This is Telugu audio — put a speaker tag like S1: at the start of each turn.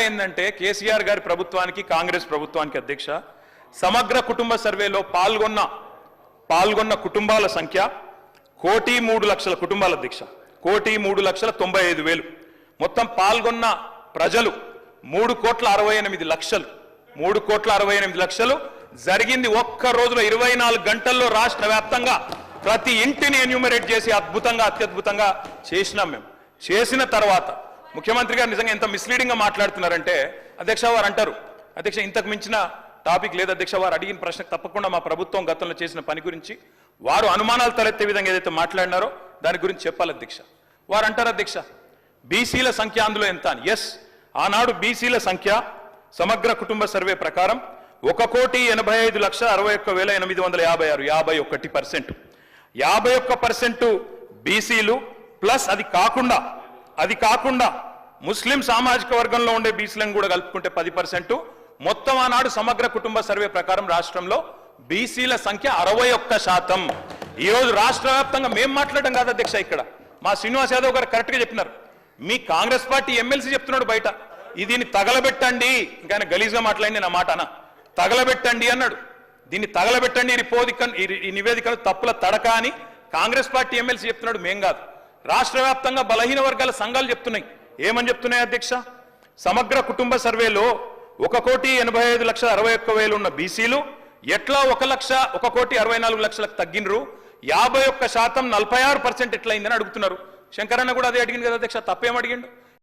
S1: ఏంటంటే కేసీఆర్ గారి ప్రభుత్వానికి కాంగ్రెస్ ప్రభుత్వానికి అధ్యక్ష సమగ్ర కుటుంబ సర్వేలో పాల్గొన్న కుటుంబాల సంఖ్య 1,03,00,000 కుటుంబాల అధ్యక్ష 1,03,95,000 మొత్తం పాల్గొన్న ప్రజలు 3,68,00,000 3,68,00,000 జరిగింది ఒక్క రోజులో 24 గంటల్లో రాష్ట్ర వ్యాప్తంగా ప్రతి ఇంటిని ఎన్యూమరేట్ చేసి అత్యద్భుతంగా చేసినాం మేము చేసిన తర్వాత ముఖ్యమంత్రి గారు నిజంగా ఎంత మిస్లీడింగ్ గా మాట్లాడుతున్నారంటే అధ్యక్ష వారు అంటారు అధ్యక్ష ఇంతకు మించిన టాపిక్ లేదు అధ్యక్ష వారు అడిగిన ప్రశ్నకు తప్పకుండా మా ప్రభుత్వం గతంలో చేసిన పని గురించి వారు అనుమానాలు తలెత్తే విధంగా ఏదైతే మాట్లాడినారో దాని గురించి చెప్పాలి అధ్యక్ష వారు అంటారు అధ్యక్ష బీసీల సంఖ్య అందులో ఎంత అని ఎస్ ఆనాడు బీసీల సంఖ్య సమగ్ర కుటుంబ సర్వే ప్రకారం 1,85,61,856 51% బీసీలు ప్లస్ అది కాకుండా ముస్లిం సామాజిక వర్గంలో ఉండే బీసీలను కూడా కలుపుకుంటే 10%. మొత్తం ఆనాడు సమగ్ర కుటుంబ సర్వే ప్రకారం రాష్ట్రంలో బీసీల సంఖ్య 61%. ఈ రోజు రాష్ట్ర వ్యాప్తంగా మేము మాట్లాడడం కాదు అధ్యక్ష ఇక్కడ మా శ్రీనివాస్ యాదవ్ గారు కరెక్ట్ గా చెప్పినారు మీ కాంగ్రెస్ పార్టీ ఎమ్మెల్సీ చెప్తున్నాడు బయట దీన్ని తగలబెట్టండి ఇంకా ఆయన గలీజ్గా మాట్లాడింది నా మాట అన్న తగలబెట్టండి అన్నాడు దీన్ని తగలబెట్టండి ఈ నివేదికను తప్పుల తడక అని కాంగ్రెస్ పార్టీ ఎమ్మెల్సీ చెప్తున్నాడు మేం కాదు రాష్ట్ర వ్యాప్తంగా బలహీన వర్గాల సంఘాలు చెప్తున్నాయి ఏమని చెప్తున్నాయి అధ్యక్ష సమగ్ర కుటుంబ సర్వేలో 1,85,61,000 ఉన్న బీసీలు ఎట్లా 1,64,00,000 తగ్గినరు 51% 46% ఎట్లయిందని అడుగుతున్నారు శంకరన్న కూడా అదే అడిగింది కదా అధ్యక్ష తప్పేం అడిగిండు